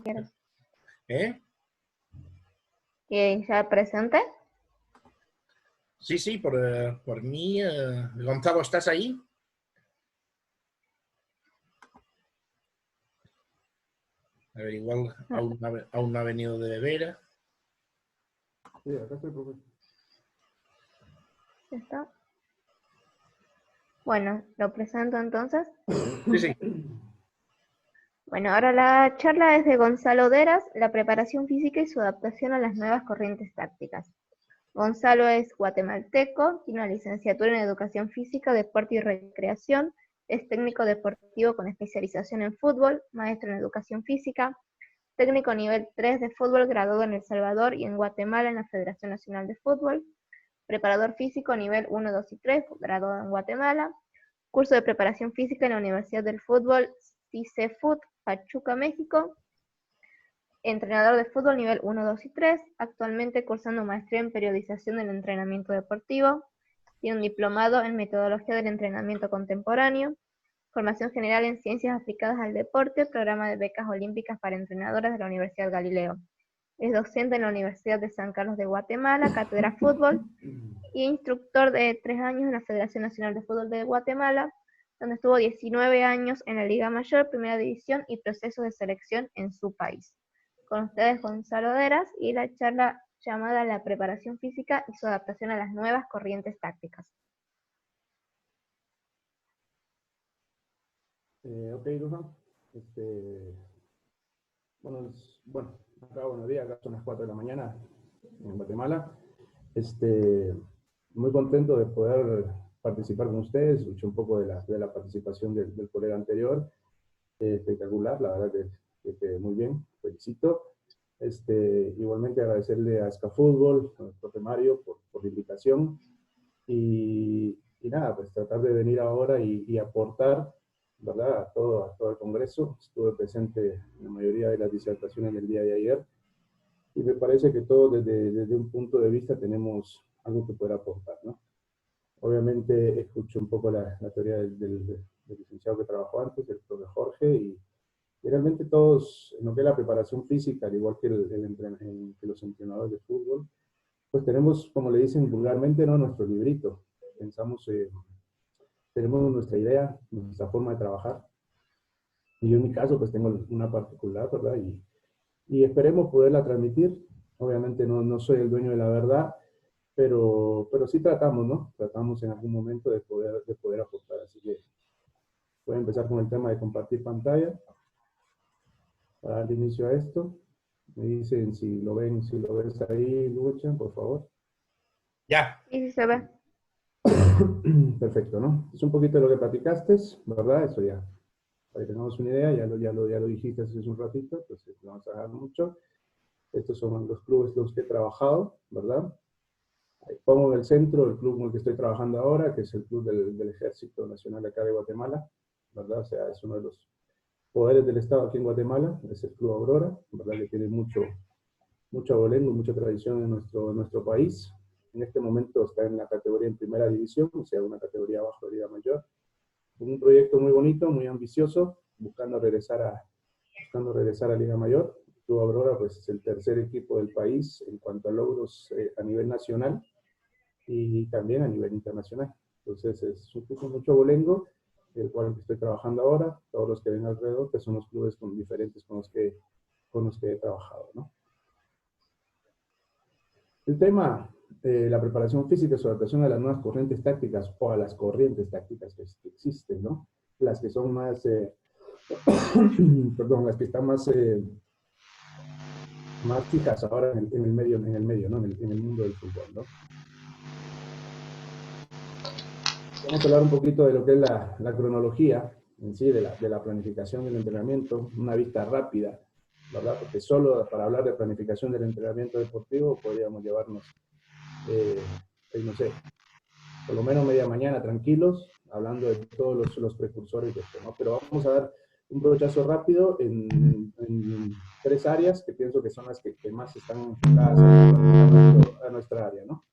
quieres. ¿Eh? ¿Que ya presente? Sí, sí, por mí. Gonzalo, ¿estás ahí? A ver, igual No, aún no ha venido de beber. Sí, acá estoy, profe. ¿ya está? Bueno, lo presento entonces. Sí, sí. Bueno, ahora la charla es de Gonzalo Deras, la preparación física y su adaptación a las nuevas corrientes tácticas. Gonzalo es guatemalteco, tiene una licenciatura en Educación Física, Deporte y Recreación, es técnico deportivo con especialización en fútbol, maestro en Educación Física, técnico nivel 3 de fútbol graduado en El Salvador y en Guatemala en la Federación Nacional de Fútbol, preparador físico nivel 1, 2 y 3, graduado en Guatemala, curso de preparación física en la Universidad del Fútbol, CICEFUT, Pachuca, México, entrenador de fútbol nivel 1, 2 y 3, actualmente cursando maestría en periodización del entrenamiento deportivo, tiene un diplomado en metodología del entrenamiento contemporáneo, formación general en ciencias aplicadas al deporte, programa de becas olímpicas para entrenadores de la Universidad Galileo. Es docente en la Universidad de San Carlos de Guatemala, cátedra fútbol, y instructor de 3 años en la Federación Nacional de Fútbol de Guatemala, donde estuvo 19 años en la Liga Mayor, Primera División y procesos de selección en su país. Con ustedes Gonzalo Deras y la charla llamada La preparación física y su adaptación a las nuevas corrientes tácticas. Ok, Luján. Bueno, acá buenos días, acá son las 4 de la mañana en Guatemala. Muy contento de poder participar con ustedes. Escuché un poco de la participación del colega anterior. Espectacular, la verdad que muy bien, felicito. Igualmente agradecerle a Escafútbol, al profe Mario, por la invitación. Y nada, pues tratar de venir ahora y aportar, ¿verdad? A todo el Congreso. Estuve presente en la mayoría de las disertaciones del día de ayer y me parece que todos desde un punto de vista tenemos algo que poder aportar, ¿no? Obviamente escucho un poco la teoría del licenciado que trabajó antes, el profe Jorge, y realmente todos, en lo que es la preparación física, al igual que, que los entrenadores de fútbol, pues tenemos, como le dicen vulgarmente, ¿no? Nuestro librito. Pensamos, tenemos nuestra idea, nuestra forma de trabajar. Y yo en mi caso, pues tengo una particular, ¿verdad? Y esperemos poderla transmitir. Obviamente no soy el dueño de la verdad, pero sí tratamos, ¿no? Tratamos en algún momento de poder aportar. Así que voy a empezar con el tema de compartir pantalla para dar inicio a esto. Me dicen si lo ven, si lo ves ahí, Luchan, por favor. Ya. Y si se ve. Perfecto, ¿no? Es un poquito de lo que platicaste, ¿verdad? Eso ya, para que tengamos una idea, ya lo dijiste hace un ratito, pues no vamos a dejar mucho. Estos son los clubes los que he trabajado, ¿verdad? Ahí pongo en el centro el club con el que estoy trabajando ahora, que es el club del Ejército Nacional de acá de Guatemala, ¿verdad? O sea, es uno de los poderes del Estado aquí en Guatemala, es el Club Aurora, ¿verdad? Que tiene mucho abolengo, mucha tradición en nuestro país. En este momento está en la categoría en primera división, o sea, una categoría abajo de Liga Mayor. Un proyecto muy bonito, muy ambicioso, buscando regresar a Liga Mayor. Club Aurora, pues, es el tercer equipo del país en cuanto a logros a nivel nacional y también a nivel internacional. Entonces, es un club con mucho abolengo, el cual estoy trabajando ahora. Todos los que ven alrededor, que son los clubes diferentes con los que he trabajado, ¿no? El tema de la preparación física y su adaptación a las nuevas corrientes tácticas o a las corrientes tácticas que existen, ¿no? Las que son más, perdón, las que están más fijas ahora en el medio, ¿no? En el mundo del fútbol, ¿no? Vamos a hablar un poquito de lo que es la cronología en sí, de la planificación del entrenamiento, una vista rápida, ¿verdad? Porque solo para hablar de planificación del entrenamiento deportivo podríamos llevarnos, no sé, por lo menos media mañana tranquilos, hablando de todos los precursores de esto, ¿no? Pero vamos a dar un brochazo rápido en tres áreas que pienso que son las que más están enfocadas a nuestra área, ¿no?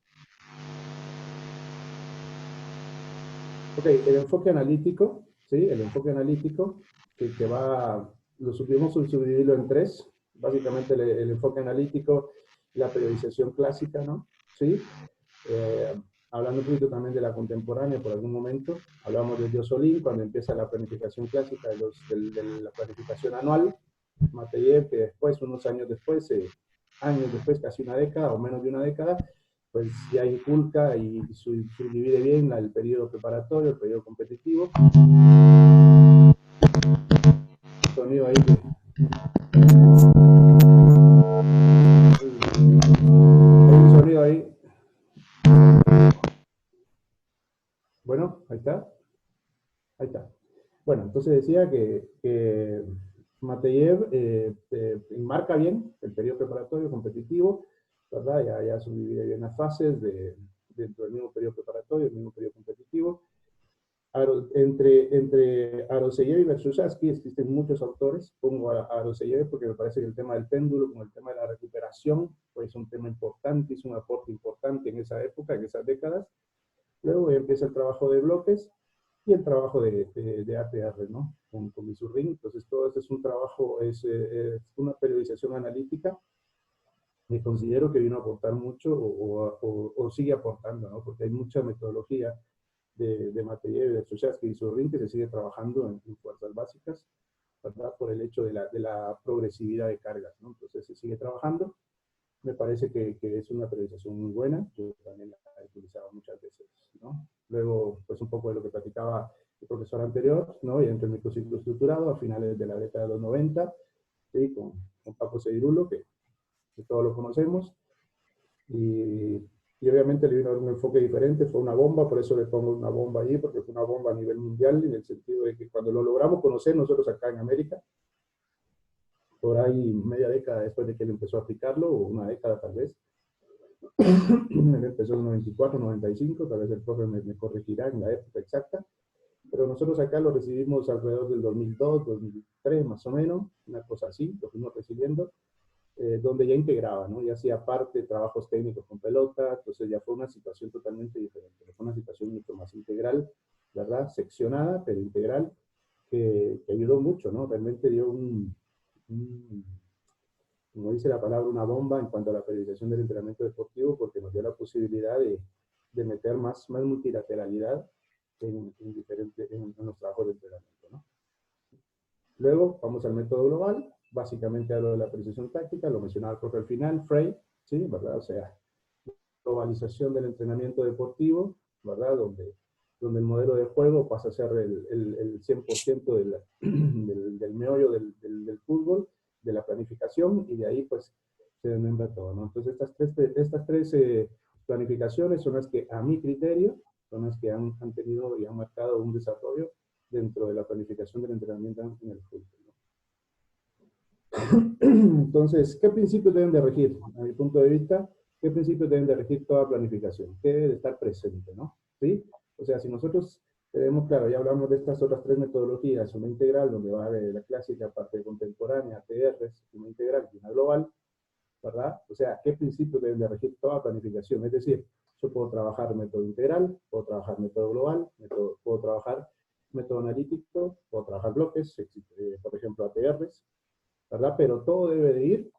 Ok, el enfoque analítico, ¿sí? El enfoque analítico, que va, lo subimos a subdividirlo en tres, básicamente el enfoque analítico, la periodización clásica, ¿no? ¿Sí? Hablando un poquito también de la contemporánea por algún momento, hablamos de Josselin cuando empieza la planificación clásica de la planificación anual, Mateyev que después, unos años después, casi una década o menos de una década, pues ya inculca y subdivide bien el periodo preparatorio, el periodo competitivo. Sonido ahí que... Hay un sonido ahí. Bueno, ahí está. Ahí está. Bueno, entonces decía que Mateyev enmarca bien el periodo preparatorio competitivo, ¿verdad? Ya subdivide bien las fases dentro del mismo periodo preparatorio, el mismo periodo competitivo. Entre Aroseyev y Bershushansky existen muchos autores. Pongo a Aroseyev porque me parece que el tema del péndulo, como el tema de la recuperación, pues es un tema importante, es un aporte importante en esa época, en esas décadas. Luego empieza el trabajo de bloques y el trabajo de ATR, ¿no? Con Misurrin. Entonces, todo esto es un trabajo, es una periodización analítica que considero que vino a aportar mucho o sigue aportando, ¿no? Porque hay mucha metodología de Mateyev, de Bershushansky y Misurrin que se sigue trabajando en fuerzas básicas, ¿verdad? Por el hecho de la progresividad de cargas, ¿no? Entonces, se sigue trabajando. Me parece que es una periodización muy buena. Yo también la he utilizado muchas veces, ¿no? Luego, pues un poco de lo que platicaba el profesor anterior, ¿no? Y entre el microciclo estructurado a finales de la década de los 90, ¿sí? Con Paco Seirulo, que todos lo conocemos. Y obviamente le vino a dar un enfoque diferente, fue una bomba, por eso le pongo una bomba ahí, porque fue una bomba a nivel mundial, en el sentido de que cuando lo logramos conocer nosotros acá en América, por ahí media década después de que él empezó a aplicarlo, o una década tal vez, él empezó en el 94, 95, tal vez el profe me corregirá en la época exacta, pero nosotros acá lo recibimos alrededor del 2002, 2003 más o menos, una cosa así, lo fuimos recibiendo, donde ya integraba, ¿no? Ya hacía parte de trabajos técnicos con pelota, entonces ya fue una situación totalmente diferente, fue una situación mucho más integral, ¿verdad? Seccionada, pero integral, que ayudó mucho, ¿no? Realmente dio como dice la palabra, una bomba en cuanto a la periodización del entrenamiento deportivo, porque nos dio la posibilidad de meter más multilateralidad en los trabajos de entrenamiento, ¿no? Luego vamos al método global. Básicamente hablo de la periodización táctica, lo mencionaba el profe al final, Frey, ¿sí? ¿Verdad? O sea, globalización del entrenamiento deportivo, ¿verdad? Donde el modelo de juego pasa a ser el 100% del meollo del fútbol, de la planificación, y de ahí pues se desmembra todo, ¿no? Entonces estas tres planificaciones son las que a mi criterio son las que han tenido y han marcado un desarrollo dentro de la planificación del entrenamiento en el fútbol, ¿no? Entonces, ¿qué principios deben de regir? A mi punto de vista, ¿qué principios deben de regir toda planificación? ¿Qué debe de estar presente, no? ¿Sí? O sea, si nosotros tenemos, claro, ya hablamos de estas otras tres metodologías, una integral, donde va de la clásica, parte contemporánea, ATRs, una integral y una global, ¿verdad? O sea, ¿qué principios deben de regir toda planificación? Es decir, yo puedo trabajar método integral, puedo trabajar método global, puedo trabajar método analítico, puedo trabajar bloques, por ejemplo, ATRs, ¿verdad? Pero todo debe de ir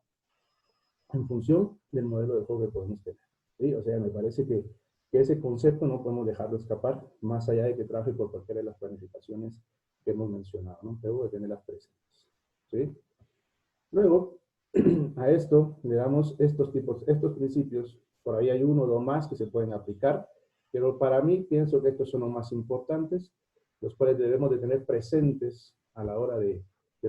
en función del modelo de juego que podemos tener, ¿sí? O sea, me parece que ese concepto no podemos dejarlo escapar, más allá de que trabaje por cualquiera de las planificaciones que hemos mencionado, ¿no? Debo de tenerlas presentes, ¿sí? Luego, a esto le damos estos principios, por ahí hay uno o dos más que se pueden aplicar, pero para mí pienso que estos son los más importantes, los cuales debemos de tener presentes a la hora de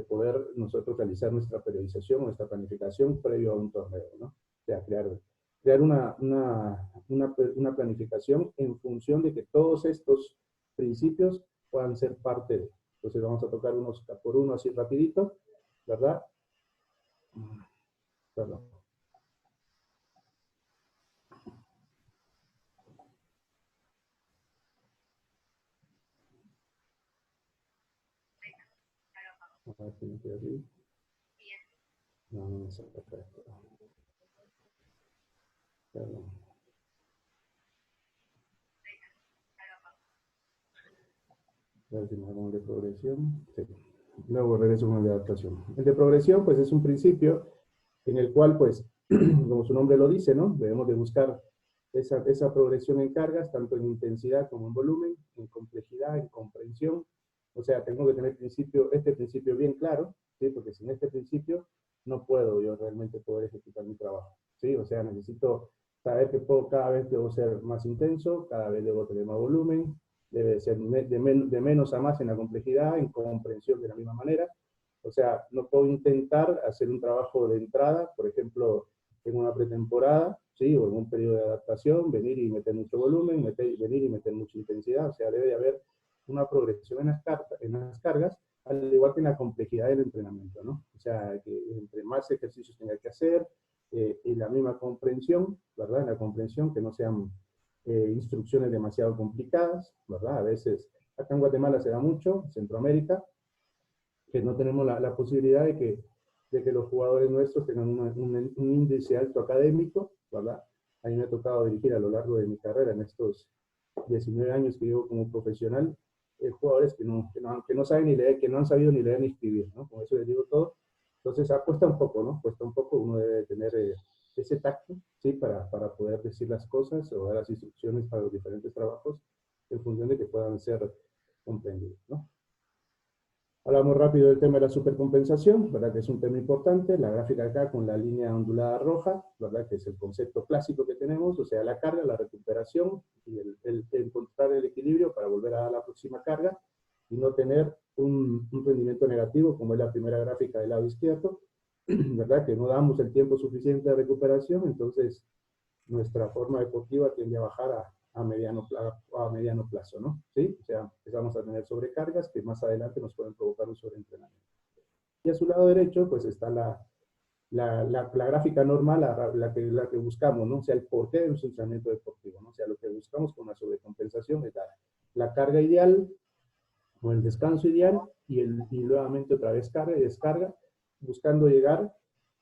poder nosotros realizar nuestra periodización, nuestra planificación previo a un torneo, ¿no? O sea, crear una planificación en función de que todos estos principios puedan ser parte de. Entonces vamos a tocar unos por uno así rapidito, ¿verdad? Perdón. A ver si me queda así. No, no me saca acá. Perdón. A ver si me hago un de progresión. Sí. Luego regreso con el de adaptación. El de progresión, pues es un principio en el cual, pues, como su nombre lo dice, ¿no? Debemos de buscar esa progresión en cargas, tanto en intensidad como en volumen, en complejidad, en comprensión. O sea, tengo que tener este principio bien claro, ¿sí? Porque sin este principio no puedo yo realmente poder ejecutar mi trabajo, ¿sí? O sea, necesito saber que cada vez debo ser más intenso, cada vez debo tener más volumen, debe ser de menos a más en la complejidad, en comprensión de la misma manera. O sea, no puedo intentar hacer un trabajo de entrada, por ejemplo, en una pretemporada, ¿sí? O en un periodo de adaptación, venir y meter mucho volumen, venir y meter mucha intensidad. O sea, debe de haber una progresión en las cargas, al igual que en la complejidad del entrenamiento, ¿no? O sea, que entre más ejercicios tenga que hacer, y la misma comprensión, ¿verdad? La comprensión, que no sean instrucciones demasiado complicadas, ¿verdad? A veces, acá en Guatemala se da mucho, Centroamérica, que no tenemos la posibilidad de que los jugadores nuestros tengan un índice alto académico, ¿verdad? A mí me ha tocado dirigir a lo largo de mi carrera, en estos 19 años que llevo como profesional, jugadores que no saben ni leer, que no han sabido ni leer ni escribir, ¿no? Con eso les digo todo. Entonces, cuesta un poco, ¿no? Cuesta un poco, uno debe tener ese tacto, ¿sí? Para poder decir las cosas o dar las instrucciones para los diferentes trabajos en función de que puedan ser comprendidos, ¿no? Hablamos rápido del tema de la supercompensación, ¿verdad? Que es un tema importante. La gráfica acá con la línea ondulada roja, ¿verdad? Que es el concepto clásico que tenemos, o sea, la carga, la recuperación y el encontrar el equilibrio para volver a dar la próxima carga y no tener un rendimiento negativo, como es la primera gráfica del lado izquierdo, ¿verdad? Que no damos el tiempo suficiente de recuperación, entonces nuestra forma deportiva tiende a bajar a mediano plazo, ¿no? ¿Sí? O sea, empezamos a tener sobrecargas que más adelante nos pueden provocar un sobreentrenamiento. Y a su lado derecho, pues está la gráfica normal, la que buscamos, ¿no? O sea, el porqué de un entrenamiento deportivo, ¿no? O sea, lo que buscamos con la sobrecompensación es la carga ideal o el descanso ideal y nuevamente otra vez carga y descarga, buscando llegar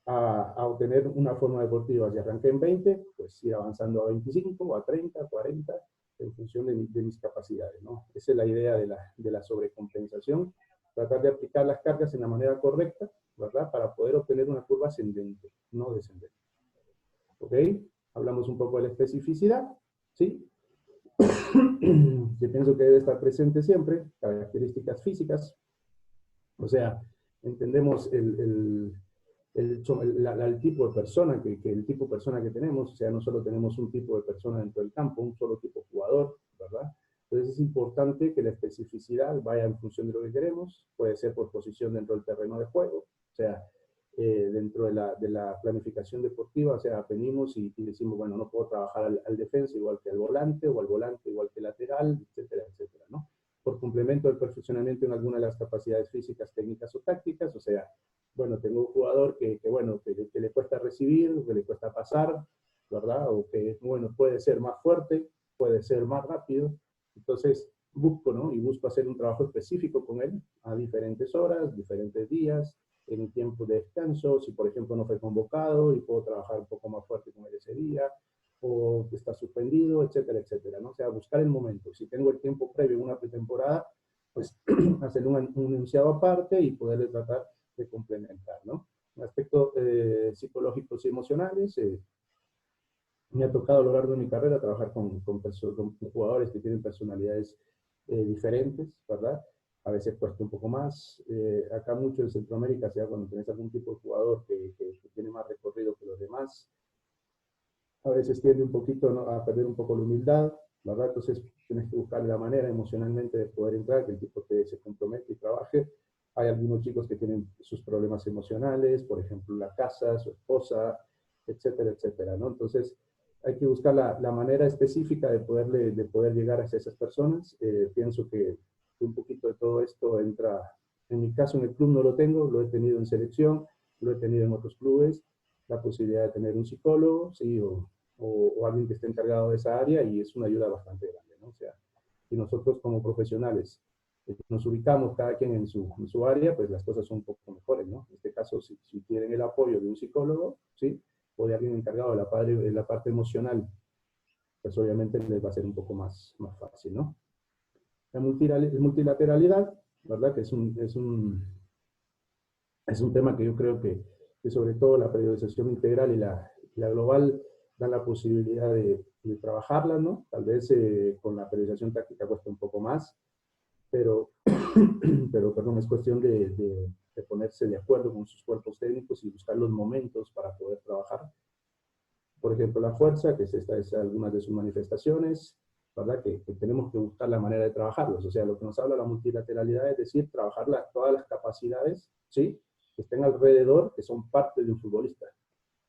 a obtener una forma deportiva. Si arranqué en 20, pues ir avanzando a 25, a 30, a 40, en función de mis capacidades, ¿no? Esa es la idea de la sobrecompensación, tratar de aplicar las cargas en la manera correcta, ¿verdad? Para poder obtener una curva ascendente, no descendente. ¿Ok? Hablamos un poco de la especificidad, ¿sí? Yo pienso que debe estar presente siempre, características físicas, o sea, entendemos el tipo de persona el tipo de persona que tenemos, o sea, no solo tenemos un tipo de persona dentro del campo, un solo tipo de jugador, ¿verdad? Entonces es importante que la especificidad vaya en función de lo que queremos, puede ser por posición dentro del terreno de juego, o sea, dentro de la planificación deportiva, o sea, venimos y decimos, bueno, no puedo trabajar al defensa igual que al volante, o al volante igual que al lateral, etcétera, etcétera, ¿no? Por complemento del perfeccionamiento en alguna de las capacidades físicas, técnicas o tácticas, o sea, bueno, tengo un jugador que le cuesta recibir, que le cuesta pasar, ¿verdad? O que, bueno, puede ser más fuerte, puede ser más rápido. Entonces, busco, ¿no? Y busco hacer un trabajo específico con él a diferentes horas, diferentes días, en un tiempo de descanso, si por ejemplo no fue convocado y puedo trabajar un poco más fuerte con él ese día, o está suspendido, etcétera, etcétera, ¿no? O sea, buscar el momento. Si tengo el tiempo previo en una pretemporada, pues hacer un enunciado aparte y poderle tratar de complementar, ¿no? En aspectos psicológicos y emocionales, me ha tocado a lo largo de mi carrera trabajar con jugadores que tienen personalidades diferentes, ¿verdad? A veces cuesta un poco más. Acá mucho en Centroamérica, sea cuando tenés algún tipo de jugador que tiene más recorrido que los demás, a veces tiende un poquito, ¿no?, a perder un poco la humildad, ¿verdad? Entonces tienes que buscar la manera emocionalmente de poder entrar, que el tipo se compromete y trabaje. Hay algunos chicos que tienen sus problemas emocionales, por ejemplo, la casa, su esposa, etcétera, etcétera, ¿no? Entonces hay que buscar la manera específica de poder llegar hacia esas personas. Pienso que un poquito de todo esto entra, en mi caso en el club no lo tengo, lo he tenido en selección, lo he tenido en otros clubes, la posibilidad de tener un psicólogo, sí, o alguien que esté encargado de esa área, y es una ayuda bastante grande, ¿no? O sea, si nosotros como profesionales nos ubicamos cada quien en su área, pues las cosas son un poco mejores, ¿no? En este caso, si tienen el apoyo de un psicólogo, ¿sí?, o de alguien encargado de la parte emocional, pues obviamente les va a ser un poco más fácil, ¿no? La multilateralidad, ¿verdad? Que es un tema que yo creo que que sobre todo la periodización integral y la global dan la posibilidad de trabajarla, ¿no? Tal vez con la periodización táctica cuesta un poco más, pero, perdón, es cuestión de ponerse de acuerdo con sus cuerpos técnicos y buscar los momentos para poder trabajar. Por ejemplo, la fuerza, que es algunas de sus manifestaciones, ¿verdad? Que tenemos que buscar la manera de trabajarlos. O sea, lo que nos habla la multilateralidad es decir, trabajar todas las capacidades, ¿sí? Que estén alrededor, que son parte de un futbolista.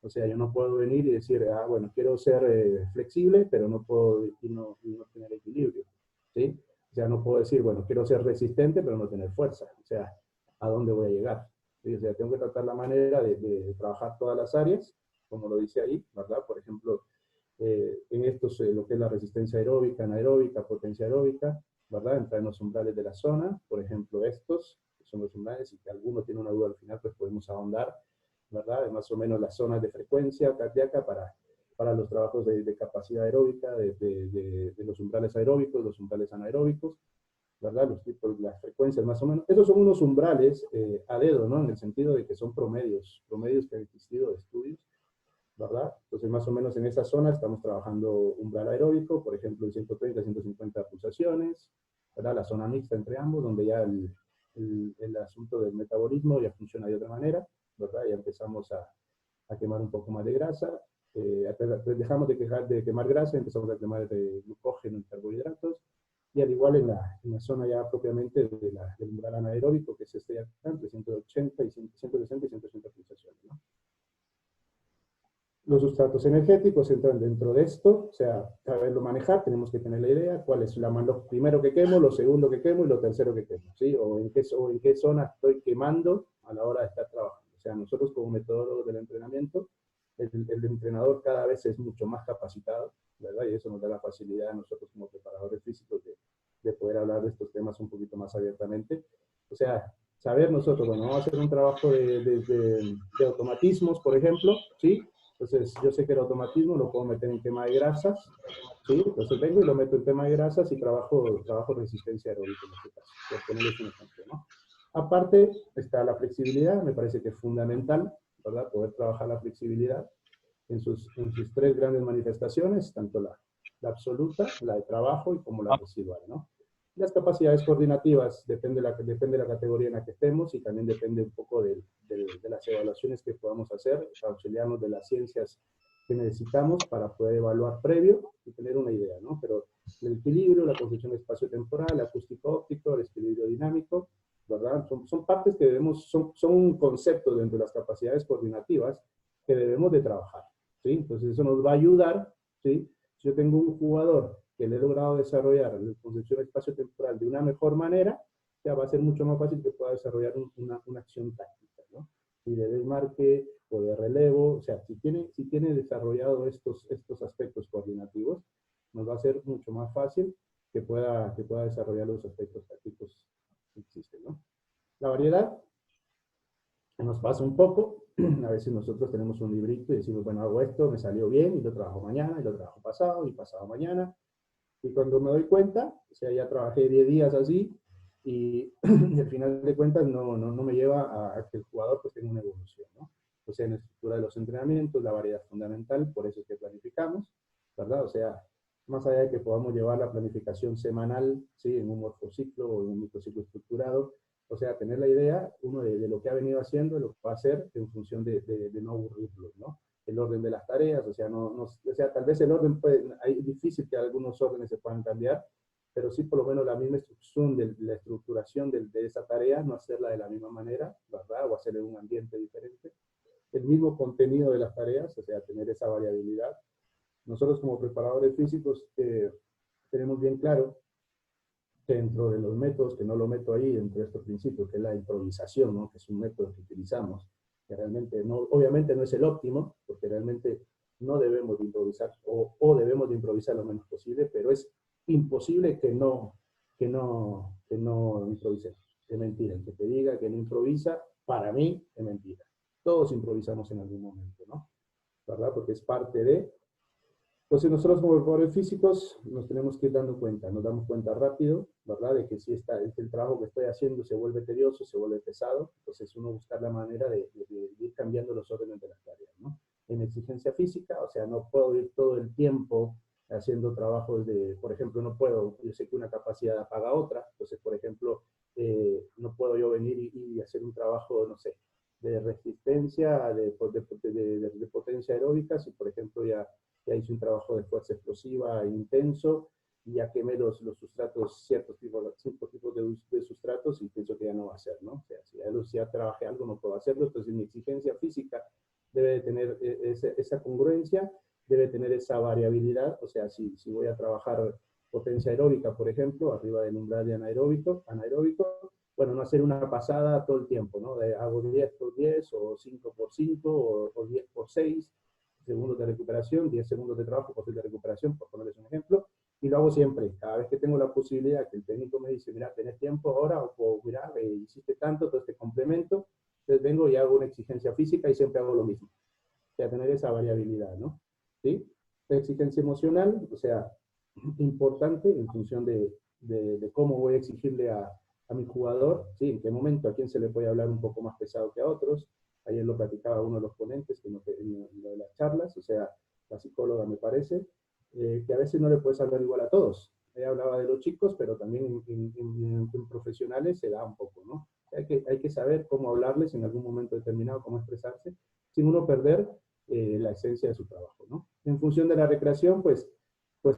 O sea, yo no puedo venir y decir, bueno, quiero ser flexible, pero no puedo y no tener equilibrio, ¿sí? O sea, no puedo decir, bueno, quiero ser resistente, pero no tener fuerza. O sea, ¿a dónde voy a llegar? ¿Sí? O sea, tengo que tratar la manera de trabajar todas las áreas, como lo dice ahí, ¿verdad? Por ejemplo, en estos, lo que es la resistencia aeróbica, anaeróbica, potencia aeróbica, ¿verdad? Entrar en los umbrales de la zona, por ejemplo, estos, que son los umbrales, y que alguno tiene una duda al final, pues podemos ahondar, ¿verdad? Más o menos las zonas de frecuencia cardíaca para los trabajos de capacidad aeróbica, de los umbrales aeróbicos, los umbrales anaeróbicos, ¿verdad? Los tipos, las frecuencias más o menos. Esos son unos umbrales a dedo, ¿no? En el sentido de que son promedios que han existido de estudios, ¿verdad? Entonces, más o menos en esa zona estamos trabajando umbral aeróbico, por ejemplo, en 130, 150 pulsaciones, ¿verdad? La zona mixta entre ambos, donde ya el asunto del metabolismo ya funciona de otra manera, ¿verdad? Ya empezamos a quemar un poco más de grasa, dejamos de quemar grasa, empezamos a quemar glucógeno y carbohidratos, y al igual en la zona ya propiamente del umbral anaeróbico, que es este de acá, entre 180 y 160 y 180 pulsaciones, ¿no? Los sustratos energéticos entran dentro de esto, o sea, saberlo manejar, tenemos que tener la idea cuál es lo primero que quemo, lo segundo que quemo y lo tercero que quemo, ¿sí? O en qué zona estoy quemando a la hora de estar trabajando. O sea, nosotros como metodólogos del entrenamiento, el entrenador cada vez es mucho más capacitado, ¿verdad? Y eso nos da la facilidad a nosotros como preparadores físicos de poder hablar de estos temas un poquito más abiertamente. O sea, saber nosotros, bueno, vamos a hacer un trabajo de automatismos, por ejemplo, ¿sí? Entonces, yo sé que el automatismo lo puedo meter en tema de grasas, ¿sí? Entonces vengo y lo meto en tema de grasas y trabajo resistencia aeróbica en este caso, por ponerles un ejemplo, ¿no? Aparte está la flexibilidad, me parece que es fundamental, ¿verdad? Poder trabajar la flexibilidad en sus tres grandes manifestaciones, tanto la absoluta, la de trabajo y como la residual, ¿no? Las capacidades coordinativas depende de la categoría en la que estemos y también depende un poco de las evaluaciones que podamos hacer, auxiliarnos de las ciencias que necesitamos para poder evaluar previo y tener una idea, ¿no? Pero el equilibrio, la construcción de espacio-temporal, el acústico-óptico, el equilibrio dinámico, ¿verdad? Son partes que son un concepto dentro de las capacidades coordinativas que debemos de trabajar, ¿sí? Entonces eso nos va a ayudar, ¿sí? Si yo tengo un jugador que le he logrado desarrollar la concepción espacio-temporal de una mejor manera, ya va a ser mucho más fácil que pueda desarrollar una acción táctica, ¿no? Y de desmarque o de relevo, o sea, si tiene desarrollado estos aspectos coordinativos, nos va a ser mucho más fácil que pueda desarrollar los aspectos tácticos que existen, ¿no? La variedad nos pasa un poco, a veces nosotros tenemos un librito y decimos, bueno, hago esto, me salió bien, y lo trabajo mañana, y lo trabajo pasado, y pasado mañana, y cuando me doy cuenta, o sea, ya trabajé 10 días así, y, y al final de cuentas no me lleva a que el jugador pues tenga una evolución, ¿no? O sea, en la estructura de los entrenamientos, la variedad es fundamental, por eso es que planificamos, ¿verdad? O sea, más allá de que podamos llevar la planificación semanal, ¿sí? En un morfociclo o en un microciclo estructurado, o sea, tener la idea, uno de lo que ha venido haciendo, de lo que va a hacer, en función de no aburrirlos, ¿no? El orden de las tareas, o sea, o sea, tal vez el orden es difícil que algunos órdenes se puedan cambiar, pero sí por lo menos la misma instrucción la estructuración de esa tarea, no hacerla de la misma manera, ¿verdad? O hacerla en un ambiente diferente. El mismo contenido de las tareas, o sea, tener esa variabilidad. Nosotros como preparadores físicos tenemos bien claro dentro de los métodos, que no lo meto ahí, dentro de estos principios, que es la improvisación, ¿no? Que es un método que utilizamos, que realmente obviamente no es el óptimo, porque realmente no debemos de improvisar, o debemos de improvisar lo menos posible, pero es imposible que no improvisemos. Es mentira, el que te diga que no improvisa, para mí es mentira. Todos improvisamos en algún momento, ¿no? ¿Verdad? Porque es parte de, Entonces nosotros como preparadores físicos nos tenemos que ir dando cuenta, nos damos cuenta rápido, ¿verdad? De que si el trabajo que estoy haciendo se vuelve tedioso, se vuelve pesado, entonces uno buscar la manera de ir cambiando los órdenes de las tareas, ¿no? En exigencia física, o sea, no puedo ir todo el tiempo haciendo trabajos de, por ejemplo, no puedo, yo sé que una capacidad apaga otra, entonces, por ejemplo, no puedo yo venir y hacer un trabajo, no sé, de resistencia, de potencia aeróbica, si por ejemplo ya hice un trabajo de fuerza explosiva intenso, y ya quemé los sustratos, cinco tipos de sustratos, y pienso que ya no va a ser, ¿no? O sea, si ya trabajé algo, no puedo hacerlo, entonces mi exigencia física debe de tener esa congruencia, debe tener esa variabilidad, o sea, si voy a trabajar potencia aeróbica, por ejemplo, arriba del umbral de anaeróbico, bueno, no hacer una pasada todo el tiempo, ¿no? Hago 10 por 10, o 5 por 5, o 10 por 6 segundos de recuperación, 10 segundos de trabajo por de recuperación, por ponerles un ejemplo, y lo hago siempre, cada vez que tengo la posibilidad que el técnico me dice, mira, tenés tiempo ahora, o mira, hiciste tanto, todo este complemento, entonces vengo y hago una exigencia física y siempre hago lo mismo, o sea, tener esa variabilidad, ¿no? ¿Sí? La exigencia emocional, o sea, importante en función de cómo voy a exigirle a mi jugador, ¿sí? En qué momento, a quién se le puede hablar un poco más pesado que a otros. Ayer lo platicaba uno de los ponentes en lo de las charlas, o sea, la psicóloga me parece, que a veces no le puedes hablar igual a todos. Ella hablaba de los chicos, pero también en profesionales se da un poco, ¿no? Hay que saber cómo hablarles en algún momento determinado, cómo expresarse, sin uno perder la esencia de su trabajo, ¿no? En función de la recreación, pues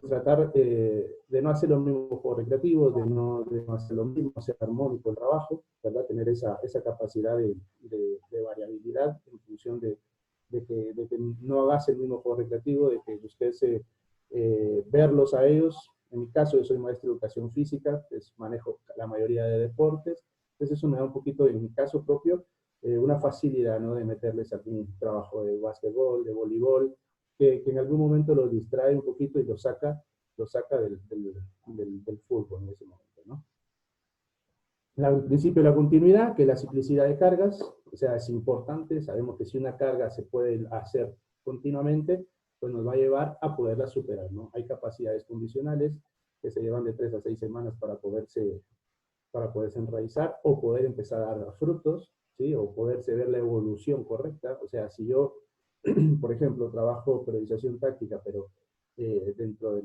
tratar de no hacer los mismos juegos recreativos, de no hacer lo mismo, hacer armónico el trabajo, ¿verdad? Tener esa capacidad de variabilidad en función de que no hagas el mismo juego recreativo, de que busques verlos a ellos. En mi caso, yo soy maestro de educación física, pues manejo la mayoría de deportes, entonces eso me da un poquito, en mi caso propio, una facilidad, ¿no? De meterles algún trabajo de básquetbol, de voleibol, que en algún momento lo distrae un poquito y lo saca del fútbol en ese momento, ¿no? El principio de la continuidad, que es la ciclicidad de cargas, o sea, es importante, sabemos que si una carga se puede hacer continuamente, pues nos va a llevar a poderla superar, ¿no? Hay capacidades condicionales que se llevan de 3 a 6 semanas para poderse enraizar o poder empezar a dar frutos, ¿sí? O poderse ver la evolución correcta. O sea, si yo, por ejemplo, trabajo periodización táctica, pero dentro de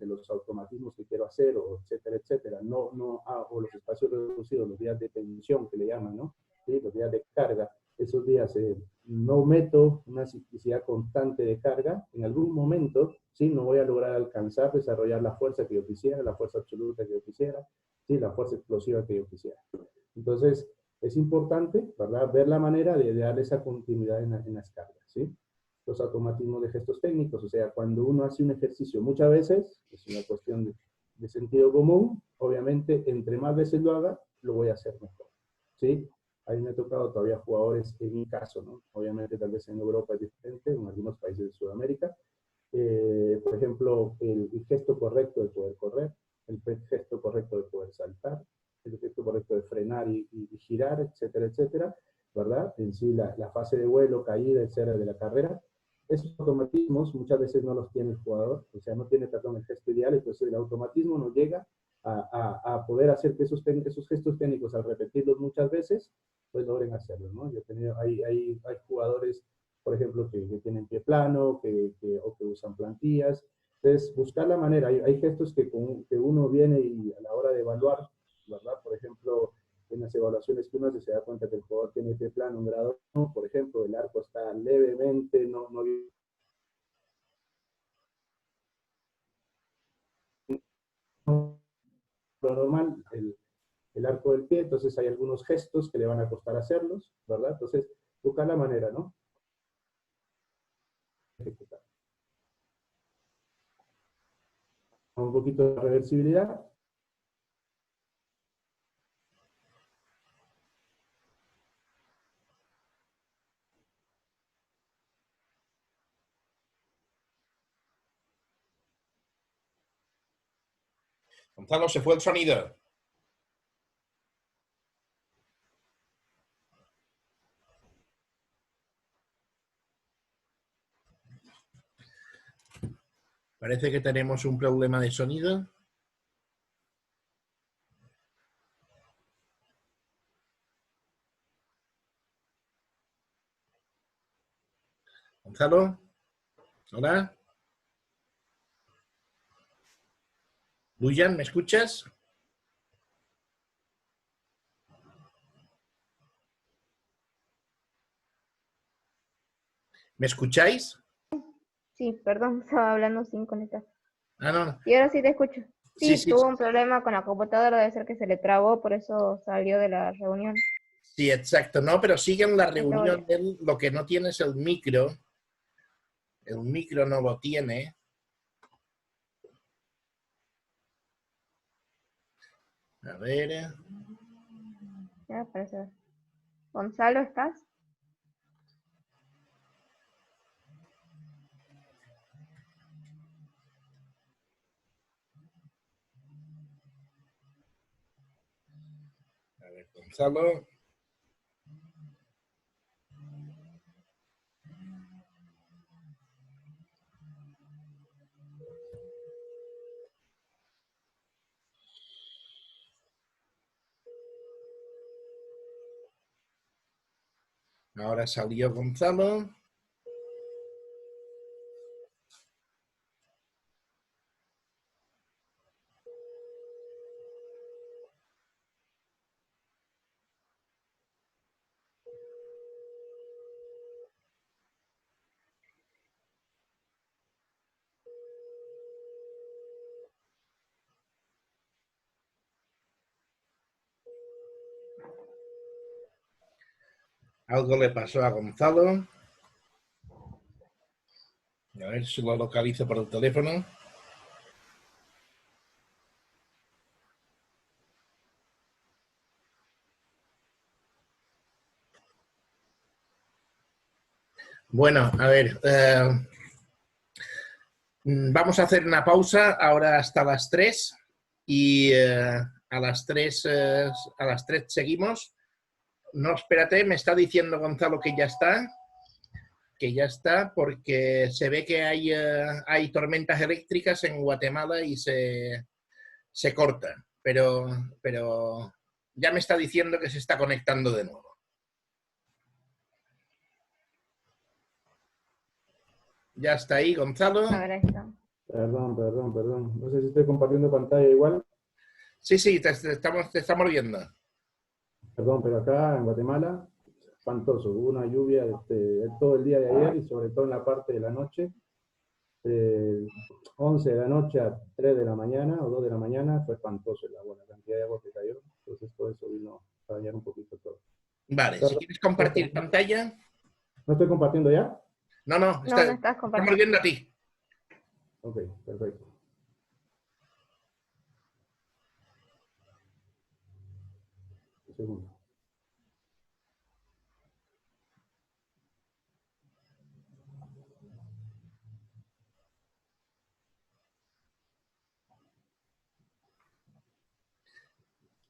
los automatismos que quiero hacer, o etcétera, etcétera, o los espacios reducidos, los días de tensión que le llaman, ¿no? ¿Sí? Los días de carga, esos días no meto una ciclicidad constante de carga, en algún momento, ¿sí? No voy a lograr alcanzar, desarrollar la fuerza que yo quisiera, la fuerza absoluta que yo quisiera, ¿sí? La fuerza explosiva que yo quisiera. Entonces, es importante, ¿verdad? Ver la manera de darle esa continuidad en las cargas, ¿sí? Los automatismos de gestos técnicos, o sea, cuando uno hace un ejercicio muchas veces, es una cuestión de sentido común, obviamente, entre más veces lo haga, lo voy a hacer mejor, ¿sí? A mí me ha tocado todavía jugadores, en mi caso, ¿no? Obviamente, tal vez en Europa es diferente, en algunos países de Sudamérica, por ejemplo, el gesto correcto de poder correr, el gesto correcto de poder saltar, el gesto correcto de frenar y girar, etcétera, etcétera, ¿verdad? En sí, la fase de vuelo, caída, etcétera, de la carrera. Esos automatismos muchas veces no los tiene el jugador, o sea, no tiene, perdón, el gesto ideal, entonces el automatismo nos llega a poder hacer que esos gestos técnicos, al repetirlos muchas veces, pues logren hacerlo, ¿no? Yo he tenido, hay jugadores, por ejemplo, que tienen pie plano, o que usan plantillas. Entonces, buscar la manera. Hay gestos que uno viene y a la hora de evaluar, ¿verdad? Por ejemplo, en las evaluaciones que uno hace, se da cuenta que el jugador tiene pie plano, un grado 1, por ejemplo, el arco está levemente, no lo normal, el arco del pie, entonces hay algunos gestos que le van a costar hacerlos, ¿verdad? Entonces, buscar la manera, ¿no? Ejecutar. Un poquito de reversibilidad. Gonzalo, se fue el sonido. Parece que tenemos un problema de sonido. Gonzalo, hola. Luyan, ¿me escuchas? ¿Me escucháis? Sí, perdón, estaba hablando sin conectar. Ah, no. Y ahora sí te escucho. Sí, Sí, sí, tuvo un problema con la computadora, debe ser que se le trabó, por eso salió de la reunión. sí, exacto. No, pero sigue en la Ahí te reunión. volví. Él, lo que no tiene es el micro. El micro no lo tiene. A ver. Ya, parece. Gonzalo, ¿estás? A ver, Gonzalo. Ahora salió Gonzalo. Algo le pasó a Gonzalo. A ver si lo localizo por el teléfono. Bueno, a ver. Vamos a hacer una pausa ahora hasta las 3 y a las 3 seguimos. No, espérate, me está diciendo Gonzalo que ya está, porque se ve que hay tormentas eléctricas en Guatemala y se corta, pero ya me está diciendo que se está conectando de nuevo. Ya está ahí, Gonzalo. Ahora está. Perdón. No sé si estoy compartiendo pantalla igual. Sí, te estamos viendo. Perdón, pero acá en Guatemala, espantoso. Hubo una lluvia todo el día de ayer y sobre todo en la parte de la noche. 11 de la noche a 3 de la mañana o 2 de la mañana fue espantoso el agua, la cantidad de agua que cayó. Entonces todo eso vino a dañar un poquito todo. Vale, si Perdón, quieres compartir pantalla. ¿no estoy compartiendo ya? No, No, no estás estamos compartiendo. viendo a ti. Ok, perfecto. Un segundo.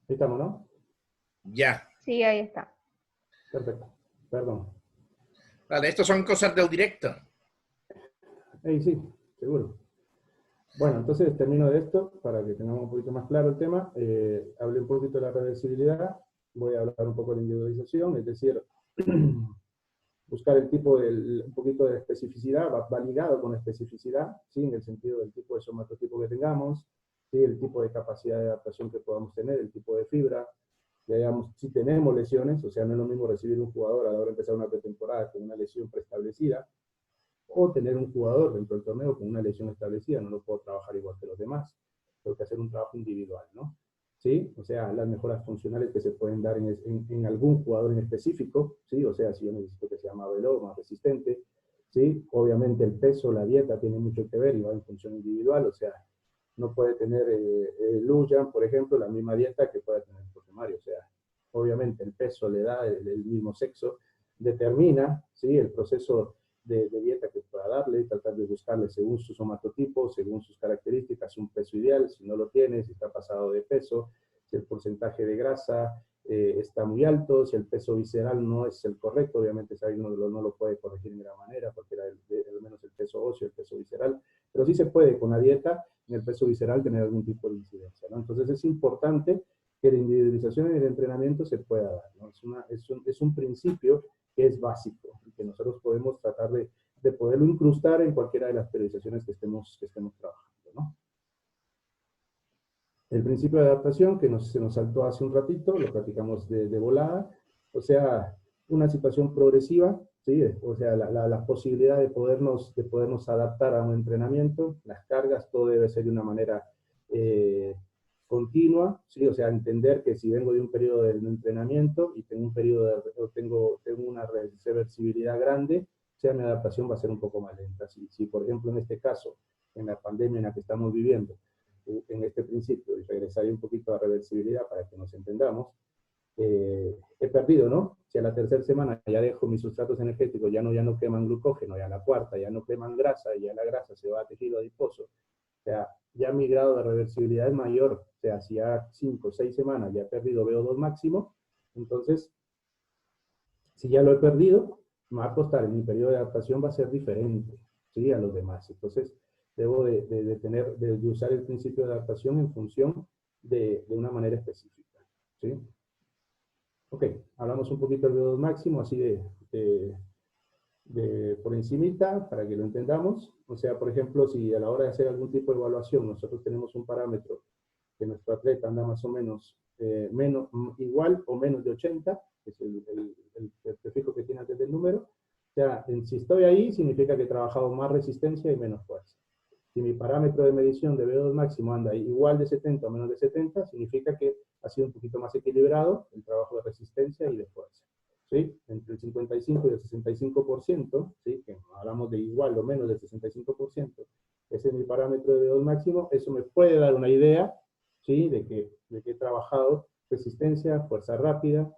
Ahí estamos, ¿no? Ya. Sí, ahí está. Perfecto. Perdón. Vale, estos son cosas del directo. Sí, seguro. Bueno, entonces termino de esto para que tengamos un poquito más claro el tema. Hablé un poquito de la reversibilidad, voy a hablar un poco de individualización, es decir, buscar el tipo un poquito de especificidad, va ligado con especificidad, ¿sí? En el sentido del tipo de somatotipo que tengamos, ¿sí? El tipo de capacidad de adaptación que podamos tener, el tipo de fibra, digamos, si tenemos lesiones, o sea, no es lo mismo recibir un jugador a la hora de empezar una pretemporada con una lesión preestablecida, o tener un jugador dentro del torneo con una lesión establecida, no lo puedo trabajar igual que los demás, tengo que hacer un trabajo individual, ¿no? ¿Sí? O sea, las mejoras funcionales que se pueden dar en algún jugador en específico, ¿sí? O sea, si yo necesito que sea más veloz, más resistente, ¿sí? Obviamente el peso, la dieta tiene mucho que ver y va en función individual, o sea, no puede tener Lujan, por ejemplo, la misma dieta que puede tener Jorge Mario, o sea, obviamente el peso le da el mismo sexo, determina, ¿sí? El proceso de dieta que pueda darle y tratar de buscarle según su somatotipo, según sus características, un peso ideal, si no lo tiene, si está pasado de peso, si el porcentaje de grasa, está muy alto, si el peso visceral no es el correcto, obviamente si alguien no lo puede corregir en gran manera, porque era al menos el peso óseo, el peso visceral, pero sí se puede con la dieta en el peso visceral tener algún tipo de incidencia, ¿no? Entonces es importante que la individualización en el entrenamiento se pueda dar, ¿no? Es un principio que es básico y que nosotros podemos tratar de poderlo incrustar en cualquiera de las periodizaciones que estemos trabajando, ¿no? El principio de adaptación, que se nos saltó hace un ratito, lo platicamos de volada, o sea, una situación progresiva, ¿sí? O sea, la posibilidad de podernos adaptar a un entrenamiento, las cargas, todo debe ser de una manera continua, ¿sí? O sea, entender que si vengo de un periodo de entrenamiento y tengo un periodo tengo una reversibilidad grande, o sea, mi adaptación va a ser un poco más lenta. Si por ejemplo, en este caso, en la pandemia en la que estamos viviendo, en este principio, y regresaré un poquito a reversibilidad para que nos entendamos, he perdido, ¿no? Si a la tercera semana ya dejo mis sustratos energéticos, ya no queman glucógeno, y a la cuarta ya no queman grasa, y ya la grasa se va a tejido adiposo, o sea, ya mi grado de reversibilidad es mayor, o sea, si a 5 o 6 semanas ya he perdido VO2 máximo, entonces, si ya lo he perdido, me va a costar, en mi periodo de adaptación va a ser diferente, ¿sí? A los demás. Entonces, debo de usar el principio de adaptación en función de una manera específica, ¿sí? Ok, hablamos un poquito del VO2 máximo, así por encimita, para que lo entendamos. O sea, por ejemplo, si a la hora de hacer algún tipo de evaluación, nosotros tenemos un parámetro que nuestro atleta anda más o menos igual o menos de 80, que es el prefijo que tiene antes del número. O sea, si estoy ahí, significa que he trabajado más resistencia y menos fuerza. Si mi parámetro de medición de VO2 máximo anda igual de 70 o menos de 70, significa que ha sido un poquito más equilibrado el trabajo de resistencia y de fuerza, ¿sí? Entre el 55 y el 65%, ¿sí? Que hablamos de igual o menos del 65%, ese es mi parámetro de VO2 máximo. Eso me puede dar una idea, ¿sí? De que he trabajado resistencia, fuerza rápida,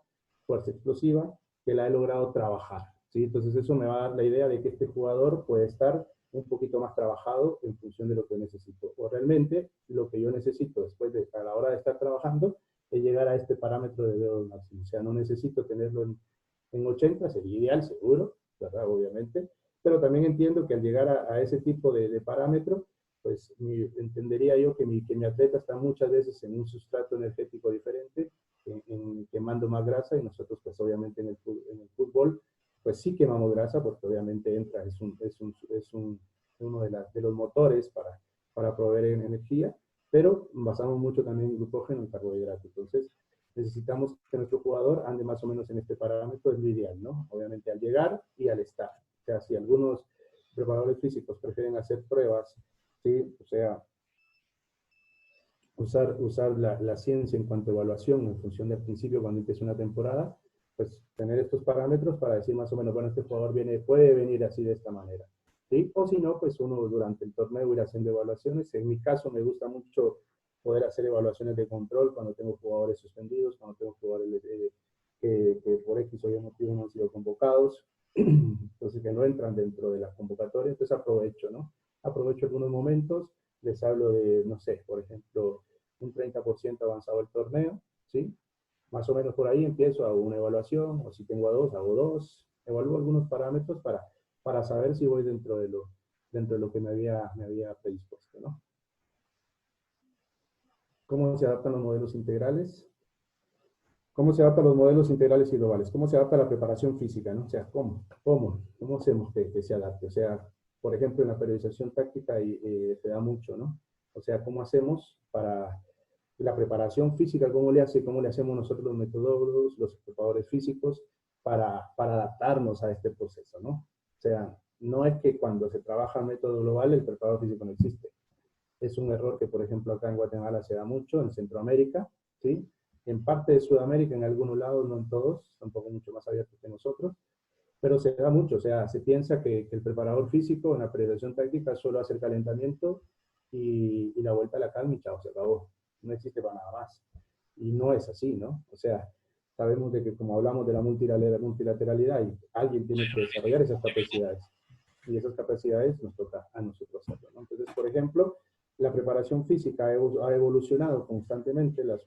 fuerza explosiva, que la he logrado trabajar, ¿sí? Entonces eso me va a dar la idea de que este jugador puede estar un poquito más trabajado en función de lo que necesito. O realmente lo que yo necesito después a la hora de estar trabajando es llegar a este parámetro de VO2 máximo. O sea, no necesito tenerlo en 80, sería ideal, seguro, ¿verdad? Obviamente. Pero también entiendo que al llegar a ese tipo de parámetro, pues entendería yo que mi atleta está muchas veces en un sustrato energético diferente, quemando más grasa, y nosotros pues obviamente en el fútbol pues sí quemamos grasa, porque obviamente entra, es uno de los motores para proveer energía, pero basamos mucho también en glucógeno y carbohidratos. Entonces necesitamos que nuestro jugador ande más o menos en este parámetro, es lo ideal, ¿no? Obviamente al llegar y al estar. O sea, si algunos preparadores físicos prefieren hacer pruebas, ¿sí? O sea, usar la ciencia en cuanto a evaluación en función del principio cuando empieza una temporada, pues tener estos parámetros para decir más o menos, bueno, este jugador puede venir así de esta manera, ¿sí? O si no, pues uno durante el torneo ir haciendo evaluaciones. En mi caso me gusta mucho poder hacer evaluaciones de control cuando tengo jugadores suspendidos, cuando tengo jugadores que por X o Y motivo no han sido convocados, entonces que no entran dentro de la convocatoria. Entonces aprovecho, ¿no? Aprovecho algunos momentos, les hablo de, no sé, por ejemplo, un 30% avanzado el torneo, ¿sí? Más o menos por ahí empiezo, hago una evaluación, o si tengo a dos, hago dos, evalúo algunos parámetros para saber si voy dentro de lo que me había predispuesto, ¿no? ¿Cómo se adaptan los modelos integrales? ¿Cómo se adaptan los modelos integrales y globales? ¿Cómo se adapta la preparación física, ¿no? O sea, ¿cómo hacemos que se adapte? O sea, por ejemplo, en la periodización táctica se da mucho, ¿no? O sea, ¿cómo hacemos para la preparación física? ¿Cómo le hacemos nosotros los metodólogos, los preparadores físicos, para adaptarnos a este proceso, ¿no? O sea, no es que cuando se trabaja el método global el preparador físico no existe. Es un error que, por ejemplo, acá en Guatemala se da mucho, en Centroamérica, ¿sí? En parte de Sudamérica, en algunos lados, no en todos, tampoco mucho más abiertos que nosotros, pero se da mucho. O sea, se piensa que el preparador físico en la periodización táctica solo hace el calentamiento y la vuelta a la calma y chao, se acabó. No existe para nada más. Y no es así, ¿no? O sea, sabemos de que como hablamos de la multilateralidad, y alguien tiene que desarrollar esas capacidades. Y esas capacidades nos toca a nosotros hacerlo, ¿no? Entonces, por ejemplo, la preparación física ha evolucionado constantemente la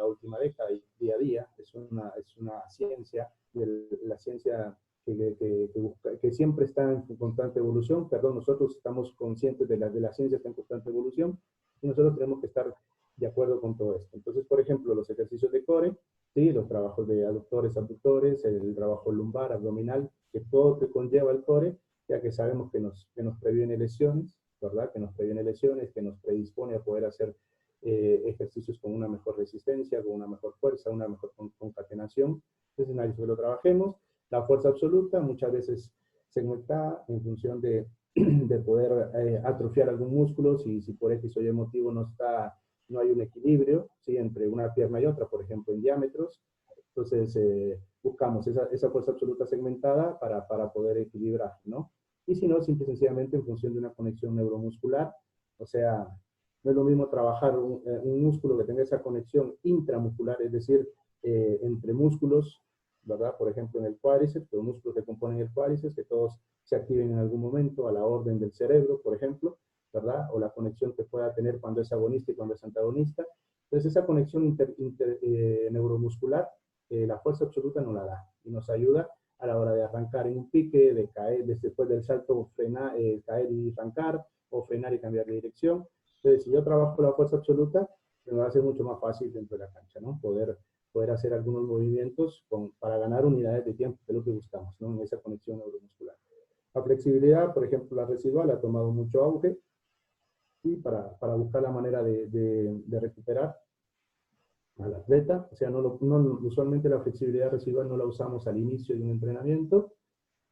última década y día a día. Es una ciencia, la ciencia que siempre está en constante evolución. Perdón, nosotros estamos conscientes de la ciencia está en constante evolución y nosotros tenemos que estar de acuerdo con todo esto. Entonces, por ejemplo, los ejercicios de core, ¿sí? Los trabajos de aductores, abductores, el trabajo lumbar, abdominal, que todo te conlleva el core, ya que sabemos que nos previene lesiones, ¿verdad? Que nos previene lesiones, que nos predispone a poder hacer ejercicios con una mejor resistencia, con una mejor fuerza, una mejor concatenación. Entonces, es necesario que lo trabajemos. La fuerza absoluta, muchas veces segmentada en función de poder atrofiar algún músculo, si por X o Y motivo no hay un equilibrio, ¿sí? Entre una pierna y otra, por ejemplo, en diámetros. Entonces, buscamos esa fuerza absoluta segmentada para poder equilibrar, ¿no? Y si no, simple y sencillamente en función de una conexión neuromuscular, o sea, no es lo mismo trabajar un músculo que tenga esa conexión intramuscular, es decir, entre músculos, ¿verdad? Por ejemplo, en el cuádriceps, los músculos que componen el cuádriceps, que todos se activen en algún momento a la orden del cerebro, por ejemplo, ¿verdad? O la conexión que pueda tener cuando es agonista y cuando es antagonista. Entonces, esa conexión neuromuscular, la fuerza absoluta no la da y nos ayuda a la hora de arrancar en un pique, de caer después del salto, caer y arrancar, o frenar y cambiar de dirección. Entonces, si yo trabajo con la fuerza absoluta, me va a ser mucho más fácil dentro de la cancha, ¿no? Poder hacer algunos movimientos para ganar unidades de tiempo, que es lo que buscamos, ¿no? En esa conexión neuromuscular. La flexibilidad, por ejemplo, la residual ha tomado mucho auge, ¿sí? Para buscar la manera de recuperar al atleta. O sea, usualmente la flexibilidad residual no la usamos al inicio de un entrenamiento,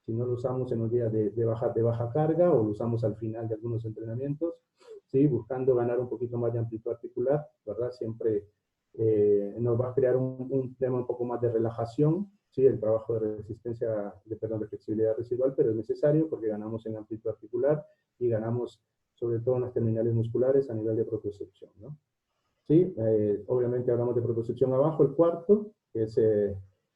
sino lo usamos en los días de baja carga o lo usamos al final de algunos entrenamientos, ¿sí? Buscando ganar un poquito más de amplitud articular, ¿verdad? Siempre nos va a crear un tema un poco más de relajación, ¿sí? El trabajo de resistencia, de flexibilidad residual, pero es necesario porque ganamos en amplitud articular y ganamos sobre todo en las terminales musculares a nivel de propiocepción, ¿no? ¿Sí? Obviamente hablamos de propiocepción abajo, el cuarto, que es